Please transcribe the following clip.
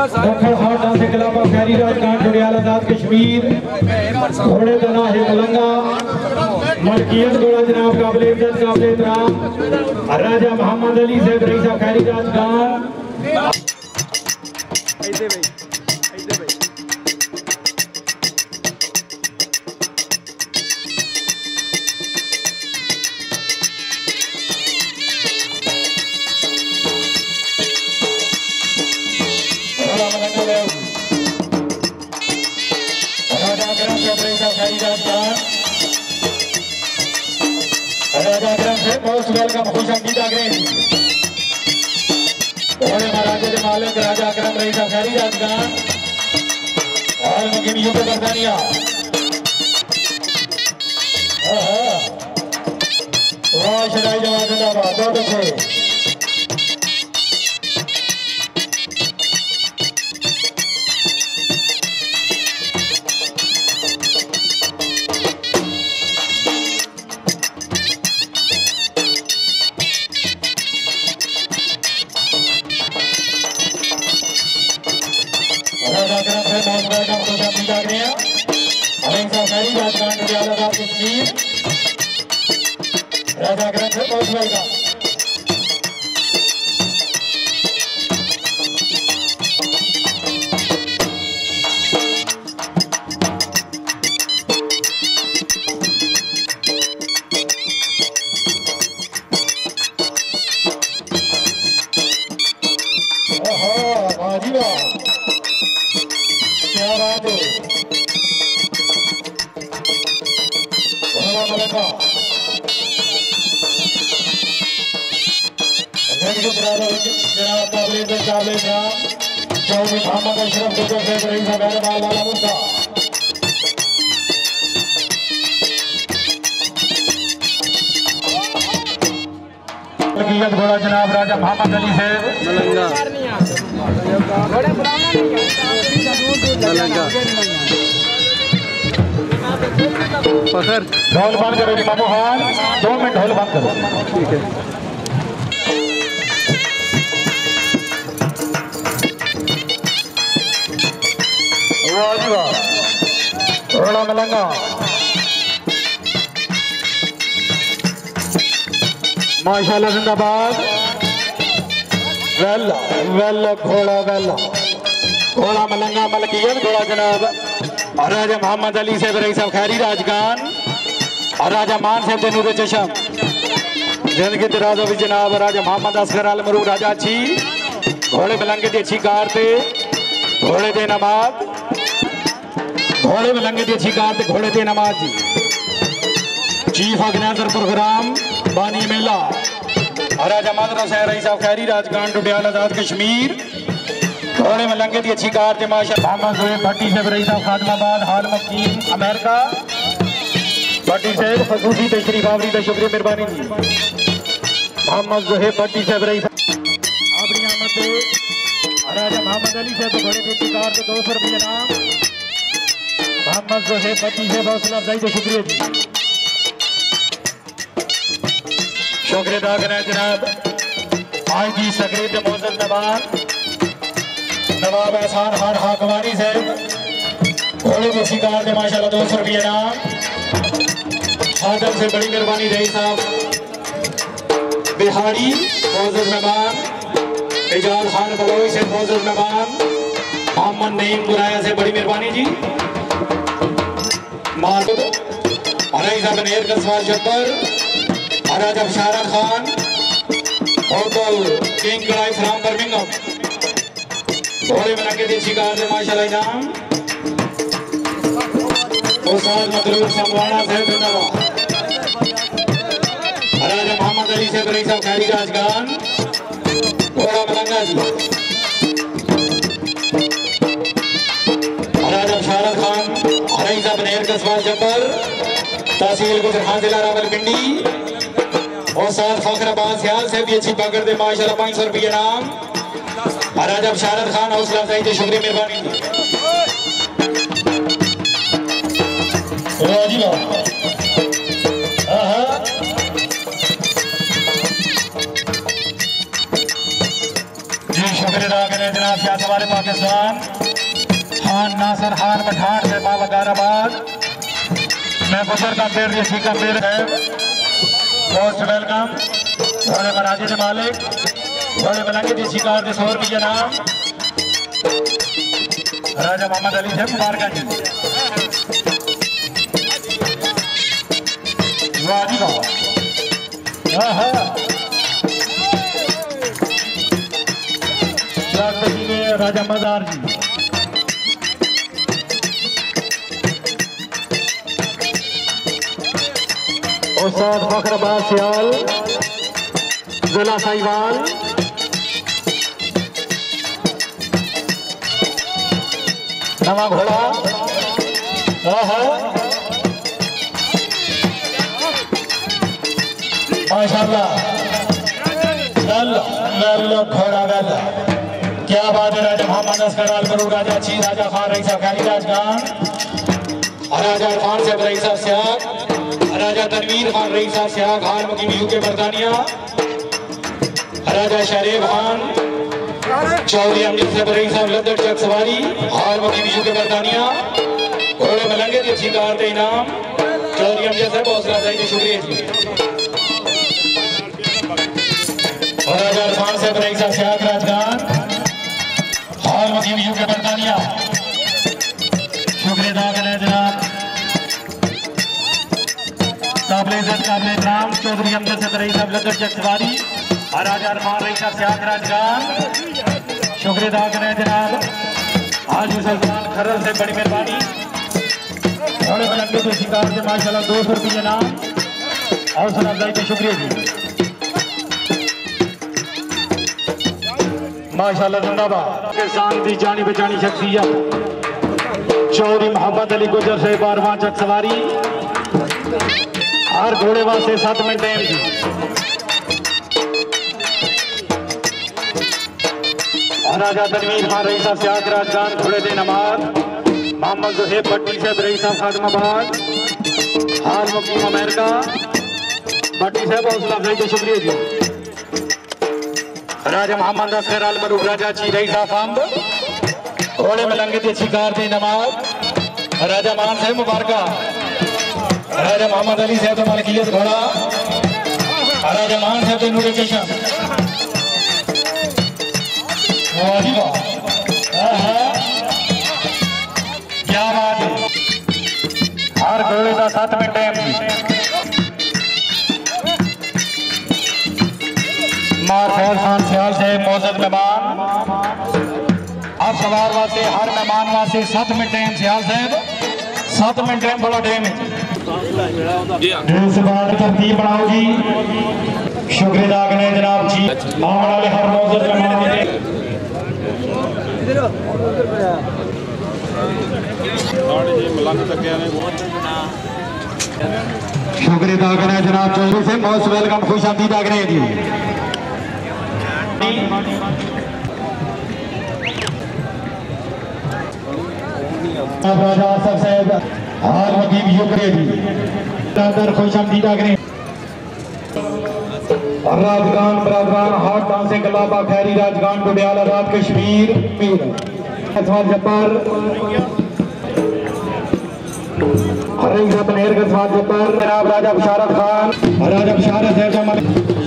से खिलाफ खैरी राजकान जुड़ियाल आजाद कश्मीर घोड़े तना है मलंगा मलकियत घोड़ा जनाब काबिल इज्जत काबिल एहतराम राजा मोहम्मद अली साहब रईस साहब खैरी राजकान। वेलकम खुश आमदीद अंग्रेज घोड़े महाराजा के मालिक राजा अकरम रईस साहब खैरी राजकान और मकीनियों पे बरतानिया वाह शराई जवान जिंदाबाद दो बच्चे राजा ग्रंथ है बहुत वेलकम। क्या बात है जनाब काबिल काबिल चौधरी मोहम्मद अशरफ डॉक्टर साहब रईस साहब मेहरबान वाला मुद्दा घोड़ा जनाब राजा मोहम्मद अली साहब ढोल बंद करो जी बाबू हाल 2 मिनट ढोल बंद करो। ठीक है घोड़ा मलंगा माशाल्लाह जिंदाबाद। वेला वेला घोड़ा वेला घोड़ा मलंगा मलकियत घोड़ा जनाब राजा मोहम्मद अली साहब रईस साहब खैरी राजकान और राजा मान साहब नूर चशम जिंदगी दराज भी जनाब राजा मोहम्मद असगर अल मरूद राजा अच्छी घोड़े मलंगे की अच्छी कार ते घोड़े दे नमाज घोड़े मलंगे की अच्छी कार ते घोड़े दे नमाज जी चीफ ऑर्गेनाइजर प्रोग्राम बानी मेला राजा मादरा साहब रईस साहब खैरी राजकान डुडियाल आजाद कश्मीर घोड़े मलंगे की अच्छी कार ते माशा मोहम्मद जोहेब भट्टी साहब रईस साहब खादमाबाद हाल मकीन अमेरिका भट्टी साहब खसूसी तशरीफ आवरी का शुक्रिया मेहरबानी जी। मोहम्मद जोहेब भट्टी साहब रईस आपकी आमद से राजा मोहम्मद अली साहब घोड़े की अच्छी कार ते 200 रुपये नाम मोहम्मद जोहेब भट्टी साहब हौसला अफजाई का शुक्रिया जी शुक्रिया अदा करें जनाब आज की सगरीद मोजल नवाब एहसान खान हाकवानी साहब घोड़े की शिकार के माशाल्लाह 200 रुपये नाम आदम से बड़ी मेहरबानी रही साहब बिहारी मोजल मेहमान एजाज खान बलोई से मोजल मेहमान मोहम्मद नईम गुराया से बड़ी मेहरबानी जी मार्ग रही साहब नेर कसवार जब्बर राजा शारा खान होटल किंग कड़ाई फ्राम बर्मिंघम घोड़े बना के देसी कार से माशाल्लाह इनाम उस्ताद मकरूर समवाड़ा साहब धन्यवाद राजा मोहम्मद अली साहब रईस साहब खैरी राजकान घोड़ा मलंगा जी राजा शारा खान रईस साहब नेर कसवार जब्बर तहसील गुजरात जिला रावलपिंडी और साथ फखराबाद सियाल से भी अच्छी पकड़ दे माशाल्लाह 500 रुपये नाम राजा शारद खान हौसला अफजाई के शुक्रिया मेहरबानी जी शुक्रिया करें जनाब शाह वाले पाकिस्तान खान नासर खान पठान से बाबा मैं बुजुर्ग अंपेयर ये ठीक अंपेयर है मोस्ट वेलकम घोड़े मराजे के मालिक घोड़े बनाके देसी कार के 100 रुपये नाम राजा मोहम्मद अली साहब मुबारक जी वाह जी वाह राजा मजार जी उस्ताद फखर अब्बास सियाल जिला साहिवाल नवा घोड़ा माशाल्लाह घोड़ा गल क्या बात है राजा मोहम्मद असगर अलमरू राजा छी राजा खान रईस अफगानी राजगान राजा इरफान साहब रईस सियाग राजा तनवीर खान रईस सियाग खान मुकीम यूके बरतानिया राजा शरीफ खान चौधरी अमजद साहब रईस लद्दड़ चक सवारी हाल मुकीम यूके बरतानिया घोड़े मलंगे दी अच्छी कार दे इनाम चौधरी अमजद साहब हौसला अफजाई शुक्रिया जी और राजा इरफान साहब रईस सियाग राजगान हाल मुकीम यूके बरतानिया शुक्रिया अदा करें जनाब काबिल इज्जत काबिल इकराम चौधरी अमजद साहब रईस लद्दड़ चक सवारी और राजा इरफान रईस सियाग राजगान शुक्रिया अदा करें जनाब हाजी सल्मान खरल से बड़ी मेहरबानी थोड़े मलंगे के शिकार से माशाल्लाह 200 रुपये नाम हौसला अफजाई के शुक्रिया जी माशाल्लाह जिंदाबाद किसान की जानी बचानी शख्सियत चौधरी मोहम्मद अली गुजर से 12वां चक सवारी हर घोड़े वास्ते 7 मिनट टाइम जी राजा तनवीर खान रईस सियाग राजगान घोड़े दे नमाज मोहम्मद ज़ुहैब भट्टी साहब रईस खादमाबाद हाल मुकीम अमेरिका भट्टी साहब हौसला अफजाई के शुक्रिया जी राजा मोहम्मद असगर अलमरू राजा छी रईस फंब घोड़े मलंगे दी अच्छी कार दे नमाज राजा मान साहब मुबारका राजा मोहम्मद अली साहब मलकियत घोड़ा राजा मान साहब नूर चशम क्या बात है हर घोड़े का 7 मिनट टाइम मार फैल खान सियाल से मौजूद मेहमान अब सवार वास्ते हर मेहमान वास्ते 7 मिनट टाइम सियाल साहब 7 मिनट टाइम बड़ा टाइम है इस बार तरतीब बनाओ जी शुक्रिया अदा करें जनाब जी आने वाले हर मौजूद मेहमान शुक्रिया अदा करें जनाब चौधरी से मोस्ट वेलकम खुश आमदीद आ करें जी राजा आसफ साहब हाल वकील शुक्रिया जी खुश आमदीद आ करें राजगान बरादरान हाट गांव से गलाबा खैरी राजगान टुडियाल आजाद कश्मीर जब्बार हरिंग जनाब राजा बशारत खान राजा बशारत है